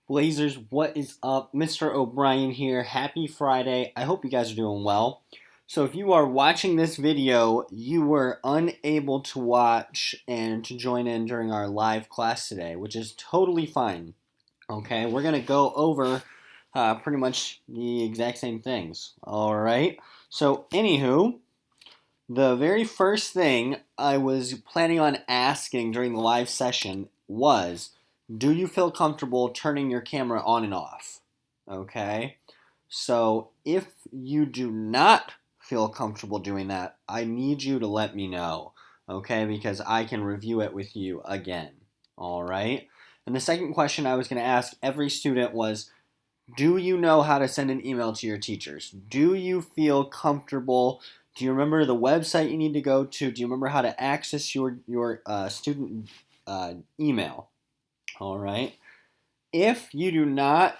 Blazers, what is up? Mr. O'Brien here. Happy Friday. I hope you guys are doing well. So, if you are watching this video, you were unable to watch and to join in during our live class today, which is totally fine. Okay, we're going to go over pretty much the exact same things. All right. So, anywho, the very first thing I was planning on asking during the live session was, do you feel comfortable turning your camera on and off? Okay? So if you do not feel comfortable doing that, I need you to let me know, okay? Because I can review it with you again. All right? And the second question I was going to ask every student was, do you know how to send an email to your teachers? Do you feel comfortable? Do you remember the website you need to go to? Do you remember how to access your student email? All right. If you do not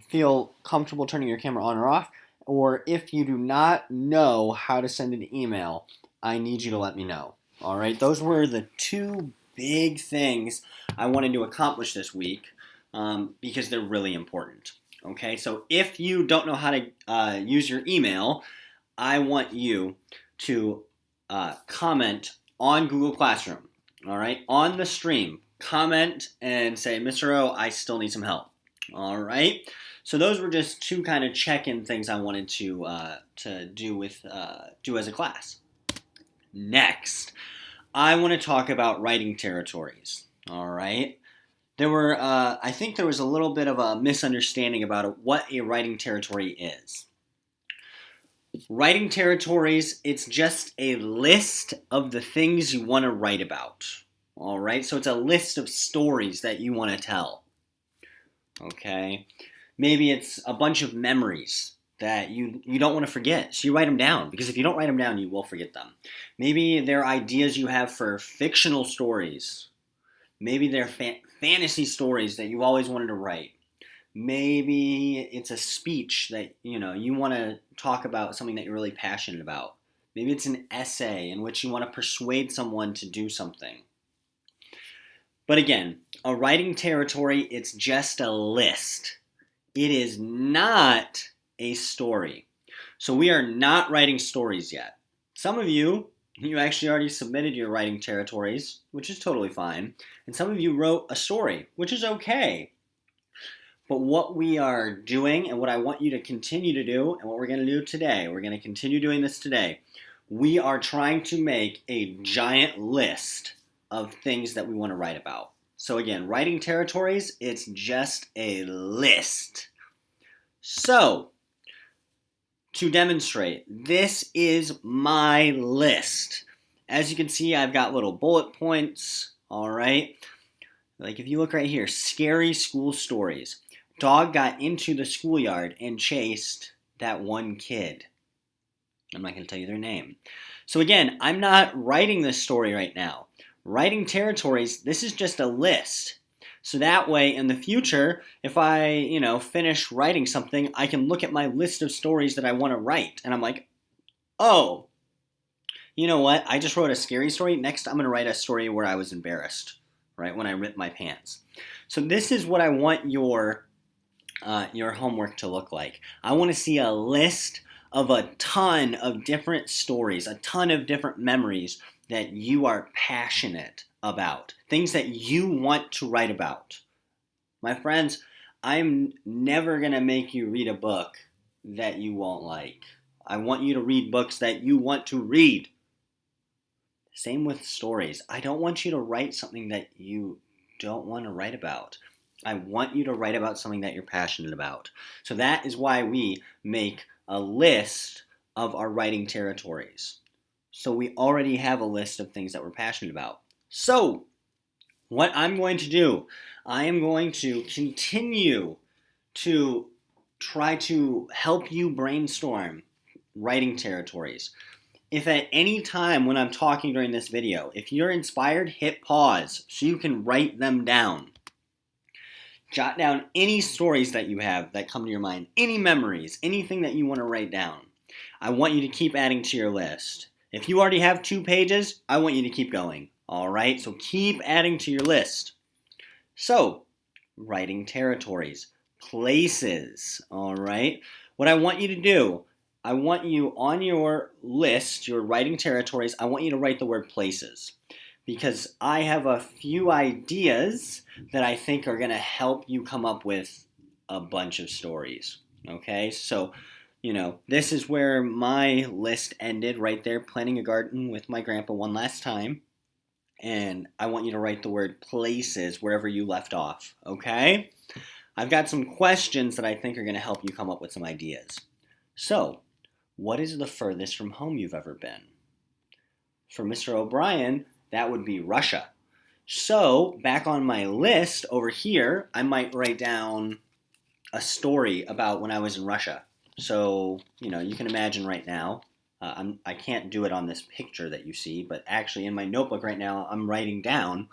feel comfortable turning your camera on or off, or if you do not know how to send an email, I need you to let me know. All right. Those were the two big things I wanted to accomplish this week because they're really important. Okay. So if you don't know how to use your email, I want you to comment on Google Classroom. All right. On the stream, comment and say, Mr. O, I still need some help. All right. So those were just two kind of check-in things I wanted to do as a class. Next, I want to talk about writing territories. All right. I think there was a little bit of a misunderstanding about what a writing territory is. Writing territories, it's just a list of the things you want to write about. All right, so it's a list of stories that you want to tell. Okay, maybe it's a bunch of memories that you don't want to forget, so you write them down, because if you don't write them down, you will forget them. Maybe they're ideas you have for fictional stories. Maybe they're fantasy stories that you've always wanted to write. Maybe it's a speech that you want to talk about something that you're really passionate about. Maybe it's an essay in which you want to persuade someone to do something. But again, a writing territory, it's just a list. It is not a story. So we are not writing stories yet. Some of you actually already submitted your writing territories, which is totally fine. And some of you wrote a story, which is okay. But what we are doing, and what I want you to continue to do, and what we're going to do today, we're going to continue doing this today, we are trying to make a giant list of things that we want to write about. So again, writing territories, it's just a list. So, to demonstrate, this is my list. As you can see, I've got little bullet points, all right? Like if you look right here, scary school stories. Dog got into the schoolyard and chased that one kid. I'm not going to tell you their name. So again, I'm not writing this story right now. Writing territories, this is just a list. So that way, in the future, if I, finish writing something, I can look at my list of stories that I want to write. And I'm like, oh, you know what? I just wrote a scary story. Next, I'm going to write a story where I was embarrassed, right, when I ripped my pants. So this is what I want your homework to look like. I want to see a list of a ton of different stories, a ton of different memories that you are passionate about, things that you want to write about. My friends, I'm never going to make you read a book that you won't like. I want you to read books that you want to read. Same with stories. I don't want you to write something that you don't want to write about. I want you to write about something that you're passionate about. So that is why we make a list of our writing territories. So we already have a list of things that we're passionate about. So what I'm going to do, I am going to continue to try to help you brainstorm writing territories. If at any time when I'm talking during this video, if you're inspired, hit pause so you can write them down. Jot down any stories that you have that come to your mind, any memories, anything that you want to write down. I want you to keep adding to your list. If you already have 2 pages, I want you to keep going. All right, so keep adding to your list. So, writing territories, places, all right? What I want you to do, I want you on your list, your writing territories, I want you to write the word places because I have a few ideas that I think are going to help you come up with a bunch of stories, okay? So, this is where my list ended right there, planting a garden with my grandpa one last time. And I want you to write the word places wherever you left off, okay? I've got some questions that I think are going to help you come up with some ideas. So, what is the furthest from home you've ever been? For Mr. O'Brien, that would be Russia. So, back on my list over here, I might write down a story about when I was in Russia. So, you can imagine right now, I can't do it on this picture that you see, but actually in my notebook right now, I'm writing down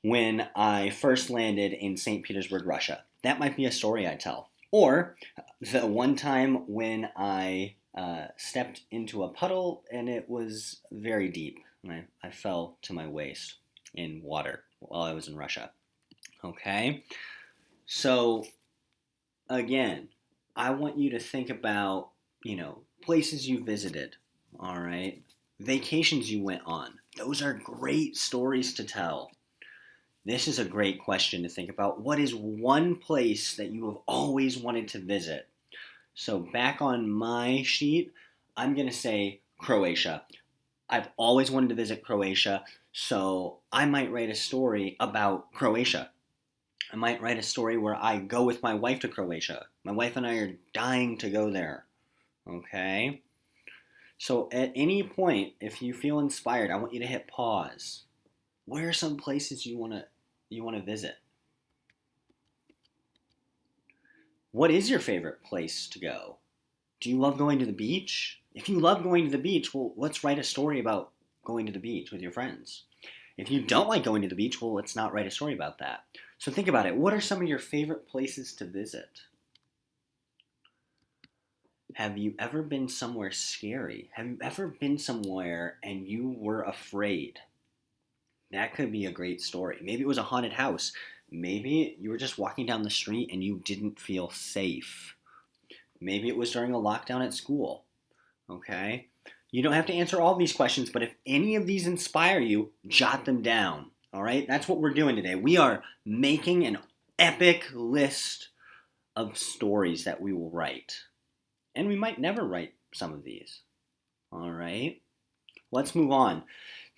when I first landed in St. Petersburg, Russia. That might be a story I tell. Or the one time when I stepped into a puddle and it was very deep, and I fell to my waist in water while I was in Russia. Okay? So, again, I want you to think about, places you visited, all right? Vacations you went on. Those are great stories to tell. This is a great question to think about. What is one place that you have always wanted to visit? So back on my sheet, I'm going to say Croatia. I've always wanted to visit Croatia, so I might write a story about Croatia. I might write a story where I go with my wife to Croatia. My wife and I are dying to go there. Okay? So at any point, if you feel inspired, I want you to hit pause. Where are some places you want to visit? What is your favorite place to go? Do you love going to the beach? If you love going to the beach, well, let's write a story about going to the beach with your friends. If you don't like going to the beach, well, let's not write a story about that. So think about it. What are some of your favorite places to visit? Have you ever been somewhere scary? Have you ever been somewhere and you were afraid? That could be a great story. Maybe it was a haunted house. Maybe you were just walking down the street and you didn't feel safe. Maybe it was during a lockdown at school. Okay? You don't have to answer all these questions, but if any of these inspire you, jot them down. All right? That's what we're doing today. We are making an epic list of stories that we will write. And we might never write some of these. All right? Let's move on.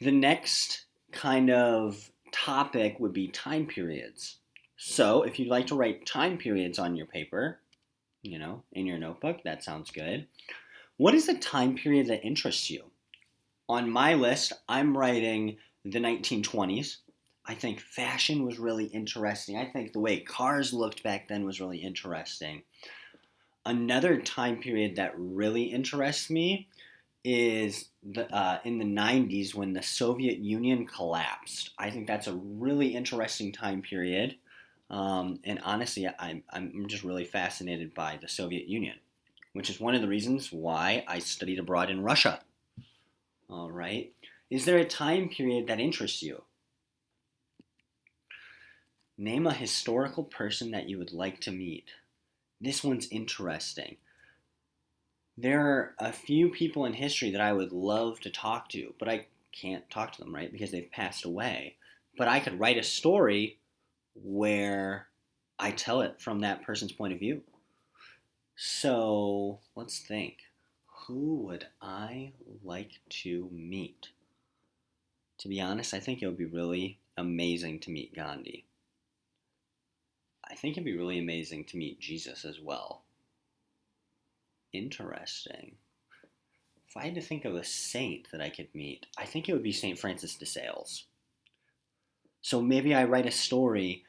The next kind of topic would be time periods. So if you'd like to write time periods on your paper, in your notebook, that sounds good. What is a time period that interests you? On my list, I'm writing the 1920s. I think fashion was really interesting. I think the way cars looked back then was really interesting. Another time period that really interests me is in the 90s when the Soviet Union collapsed. I think that's a really interesting time period. And honestly, I'm just really fascinated by the Soviet Union, which is one of the reasons why I studied abroad in Russia. All right. Is there a time period that interests you? Name a historical person that you would like to meet. This one's interesting. There are a few people in history that I would love to talk to, but I can't talk to them, right? Because they've passed away. But I could write a story where I tell it from that person's point of view. So let's think. Who would I like to meet? To be honest, I think it would be really amazing to meet Gandhi. I think it'd be really amazing to meet Jesus as well. Interesting. If I had to think of a saint that I could meet, I think it would be St. Francis de Sales. So maybe I write a story.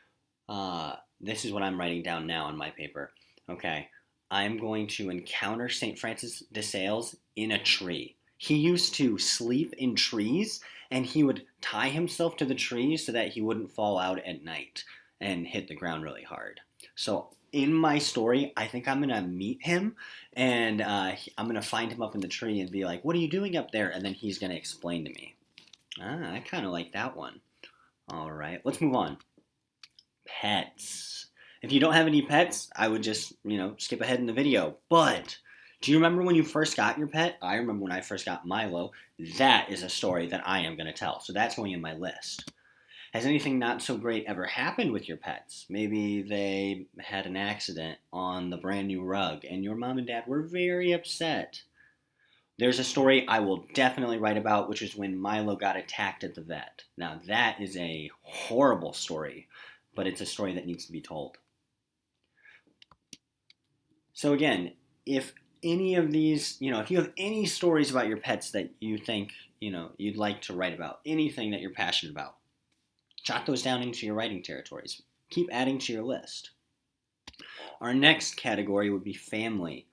This is what I'm writing down now on my paper. Okay, I'm going to encounter St. Francis de Sales in a tree. He used to sleep in trees, and he would tie himself to the tree so that he wouldn't fall out at night and hit the ground really hard. So in my story, I think I'm going to meet him, and I'm going to find him up in the tree and be like, what are you doing up there? And then he's going to explain to me. I kind of like that one. All right, let's move on. Pets. If you don't have any pets, I would just, skip ahead in the video. But do you remember when you first got your pet? I remember when I first got Milo. That is a story that I am going to tell. So that's going in my list. Has anything not so great ever happened with your pets? Maybe they had an accident on the brand new rug and your mom and dad were very upset. There's a story I will definitely write about, which is when Milo got attacked at the vet. Now, that is a horrible story, but it's a story that needs to be told. So, again, if any of these, if you have any stories about your pets that you think, you'd like to write about, anything that you're passionate about, jot those down into your writing territories. Keep adding to your list. Our next category would be family.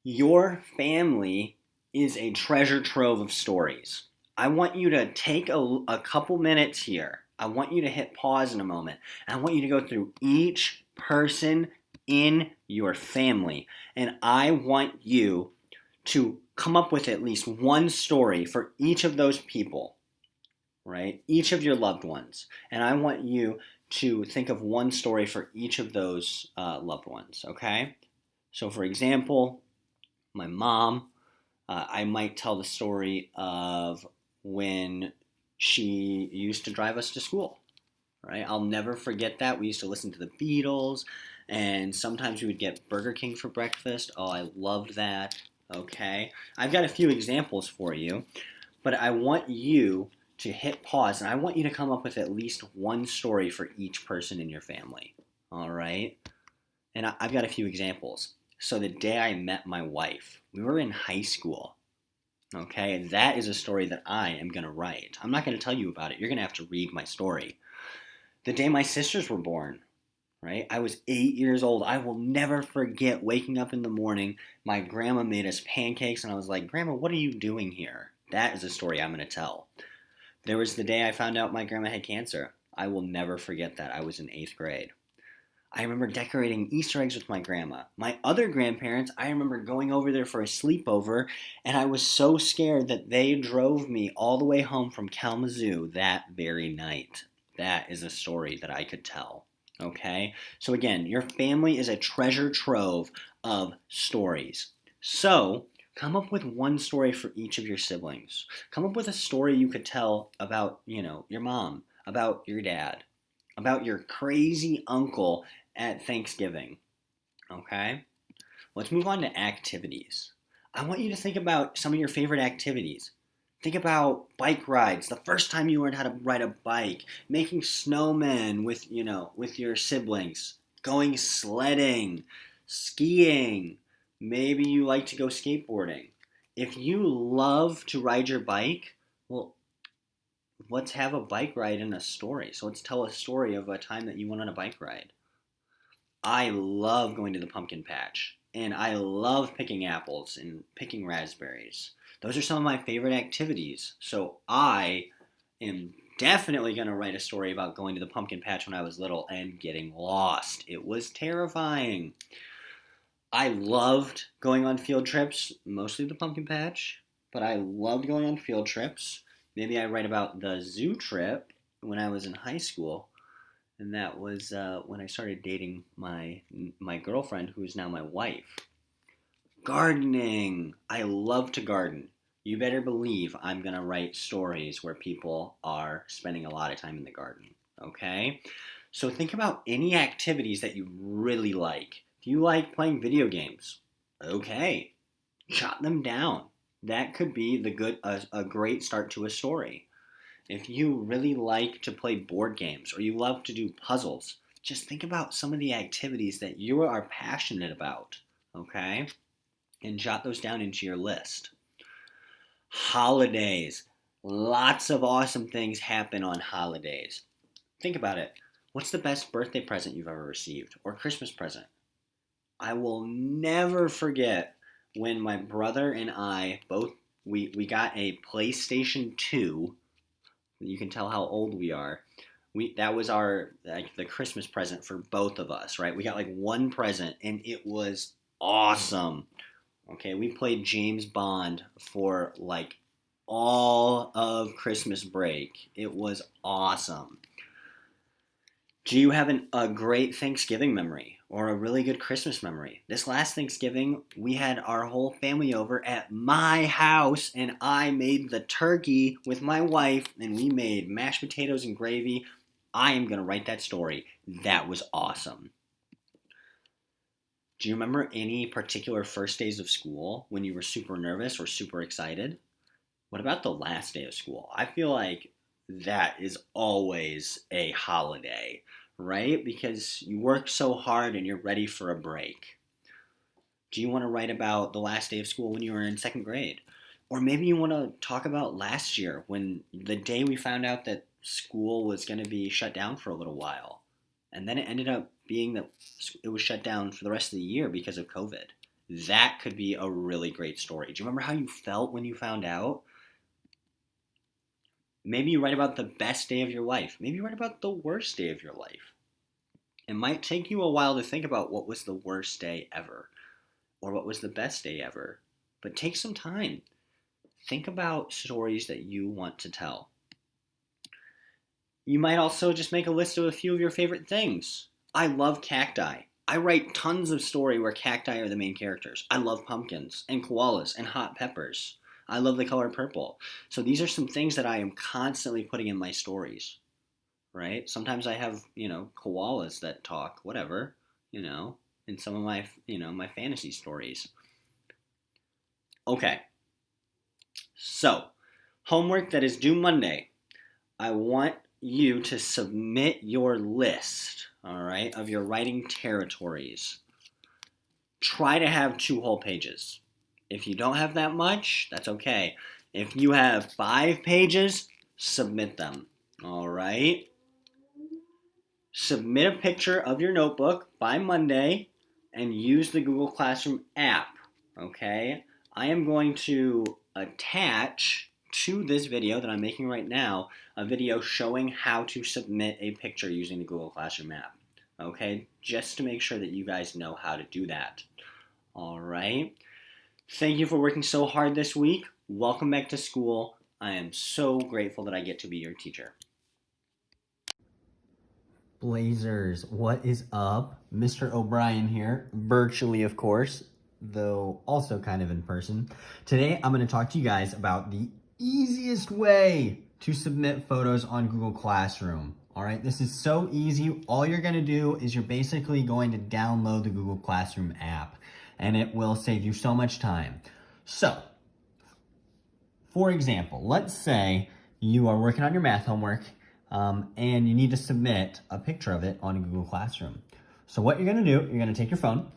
Your family is a treasure trove of stories. I want you to take a couple minutes here. I want you to hit pause in a moment. And I want you to go through each person in your family. And I want you to come up with at least one story for each of those people, right? Each of your loved ones. And I want you to think of one story for each of those loved ones, okay? So, for example, my mom, I might tell the story of when she used to drive us to school, right? I'll never forget that. We used to listen to the Beatles, and sometimes we would get Burger King for breakfast. Oh, I loved that. Okay. I've got a few examples for you, but I want you to hit pause, and I want you to come up with at least one story for each person in your family. All right? And I've got a few examples. So the day I met my wife, we were in high school. Okay, that is a story that I am going to write. I'm not going to tell you about it. You're going to have to read my story. The day my sisters were born, right? I was 8 years old. I will never forget waking up in the morning. My grandma made us pancakes, and I was like, Grandma, what are you doing here? That is a story I'm going to tell. There was the day I found out my grandma had cancer. I will never forget that. I was in 8th grade. I remember decorating Easter eggs with my grandma. My other grandparents, I remember going over there for a sleepover, and I was so scared that they drove me all the way home from Kalamazoo that very night. That is a story that I could tell. Okay? So again, your family is a treasure trove of stories. So, come up with one story for each of your siblings. Come up with a story you could tell about, your mom, about your dad, about your crazy uncle at Thanksgiving. Okay? Let's move on to activities. I want you to think about some of your favorite activities. Think about bike rides, the first time you learned how to ride a bike, making snowmen with your siblings, going sledding, skiing. Maybe you like to go skateboarding. If you love to ride your bike, well, let's have a bike ride and a story. So let's tell a story of a time that you went on a bike ride. I love going to the pumpkin patch, and I love picking apples and picking raspberries. Those are some of my favorite activities. So I am definitely going to write a story about going to the pumpkin patch when I was little and getting lost. It was terrifying. I loved going on field trips, mostly the pumpkin patch, but I loved going on field trips. Maybe I write about the zoo trip when I was in high school, and that was when I started dating my girlfriend, who is now my wife. Gardening. I love to garden. You better believe I'm going to write stories where people are spending a lot of time in the garden. Okay? So think about any activities that you really like. If you like playing video games, okay, jot them down. That could be a great start to a story. If you really like to play board games or you love to do puzzles, just think about some of the activities that you are passionate about, okay? And jot those down into your list. Holidays. Lots of awesome things happen on holidays. Think about it. What's the best birthday present you've ever received or Christmas present? I will never forget when my brother and I both we got a PlayStation 2. You can tell how old we are. That was the Christmas present for both of us, right? We got like one present and it was awesome. Okay, we played James Bond for like all of Christmas break. It was awesome. Do you have a great Thanksgiving memory or a really good Christmas memory? This last Thanksgiving, we had our whole family over at my house, and I made the turkey with my wife, and we made mashed potatoes and gravy. I am going to write that story. That was awesome. Do you remember any particular first days of school when you were super nervous or super excited? What about the last day of school? I feel like that is always a holiday, right? Because you work so hard and you're ready for a break. Do you want to write about the last day of school when you were in second grade? Or maybe you want to talk about last year when the day we found out that school was going to be shut down for a little while. And then it ended up being that it was shut down for the rest of the year because of COVID. That could be a really great story. Do you remember how you felt when you found out? Maybe you write about the best day of your life. Maybe you write about the worst day of your life. It might take you a while to think about what was the worst day ever or what was the best day ever. But take some time. Think about stories that you want to tell. You might also just make a list of a few of your favorite things. I love cacti. I write tons of story where cacti are the main characters. I love pumpkins and koalas and hot peppers. I love the color purple. So these are some things that I am constantly putting in my stories, right? Sometimes I have, koalas that talk, whatever, in some of my, my fantasy stories. Okay. So, homework that is due Monday. I want you to submit your list, all right, of your writing territories. Try to have 2 whole pages. If you don't have that much, that's okay. If you have 5 pages, submit them, all right? Submit a picture of your notebook by Monday and use the Google Classroom app, okay? I am going to attach to this video that I'm making right now a video showing how to submit a picture using the Google Classroom app, okay? Just to make sure that you guys know how to do that, all right? Thank you for working so hard this week. Welcome back to school. I am so grateful that I get to be your teacher. Blazers, what is up? Mr. O'Brien here, virtually of course, though also kind of in person. Today I'm going to talk to you guys about the easiest way to submit photos on Google Classroom. All right, this is so easy. All you're going to do is you're basically going to download the Google Classroom app, and it will save you so much time. So, for example, let's say you are working on your math homework and you need to submit a picture of it on Google Classroom. So what you're going to do, you're going to take your phone.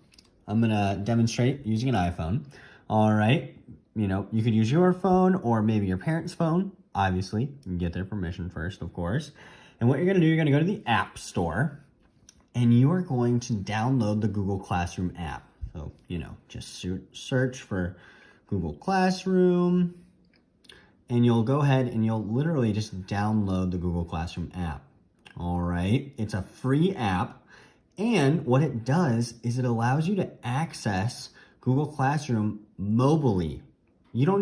I'm going to demonstrate using an iPhone. All right, you could use your phone or maybe your parents' phone. Obviously, you can get their permission first, of course. And what you're going to do, you're going to go to the App Store and you are going to download the Google Classroom app. So, just search for Google Classroom, and you'll go ahead and you'll literally just download the Google Classroom app. All right, it's a free app, and what it does is it allows you to access Google Classroom mobilely. You don't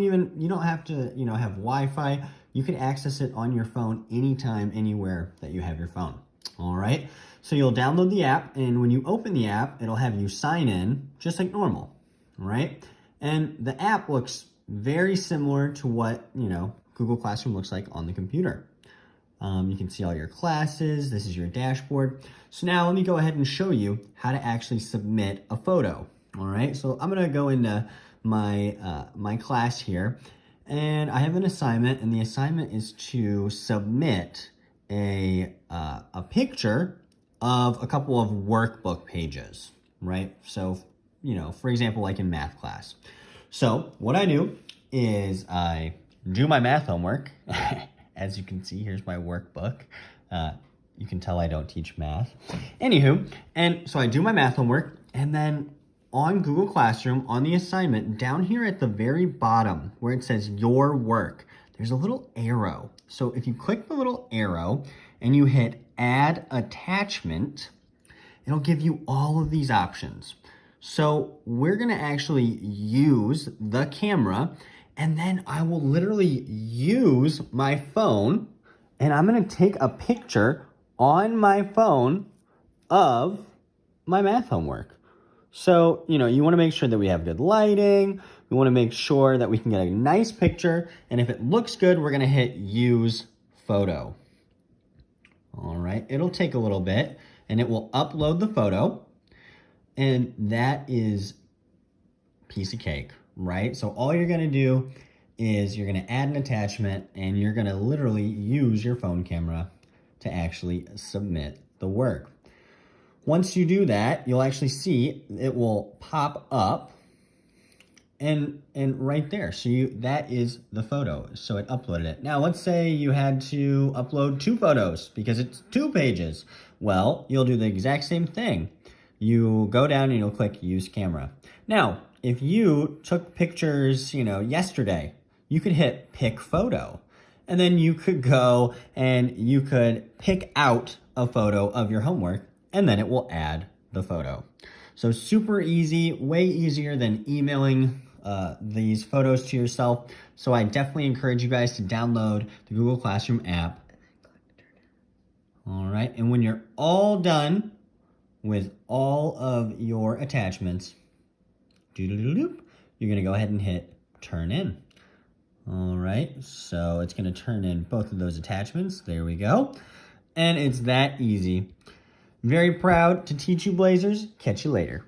have to, have Wi-Fi. You can access it on your phone anytime, anywhere that you have your phone. All right, so you'll download the app, and when you open the app, it'll have you sign in just like normal, all right? And the app looks very similar to what, Google Classroom looks like on the computer. You can see all your classes. This is your dashboard. So now let me go ahead and show you how to actually submit a photo, all right? So I'm gonna go into my class here, and I have an assignment, and the assignment is to submit a picture of a couple of workbook pages, right? So, for example, like in math class. So what I do is I do my math homework. As you can see, here's my workbook. You can tell I don't teach math. Anywho, and so I do my math homework, and then on Google Classroom, on the assignment, down here at the very bottom where it says your work, there's a little arrow. So if you click the little arrow and you hit add attachment, it'll give you all of these options. So we're gonna actually use the camera, and then I will literally use my phone, and I'm gonna take a picture on my phone of my math homework. So, you want to make sure that we have good lighting. We want to make sure that we can get a nice picture. And if it looks good, we're going to hit use photo. All right, it'll take a little bit and it will upload the photo. And that is piece of cake, right? So all you're going to do is you're going to add an attachment and you're going to literally use your phone camera to actually submit the work. Once you do that, you'll actually see it will pop up and right there. So that is the photo. So it uploaded it. Now let's say you had to upload 2 photos because it's 2 pages. Well, you'll do the exact same thing. You go down and you'll click use camera. Now, if you took pictures, yesterday, you could hit pick photo. And then you could go and you could pick out a photo of your homework and then it will add the photo. So super easy, way easier than emailing these photos to yourself. So I definitely encourage you guys to download the Google Classroom app. All right, and when you're all done with all of your attachments, you're gonna go ahead and hit turn in. All right, so it's gonna turn in both of those attachments. There we go. And it's that easy. Very proud to teach you Blazers. Catch you later.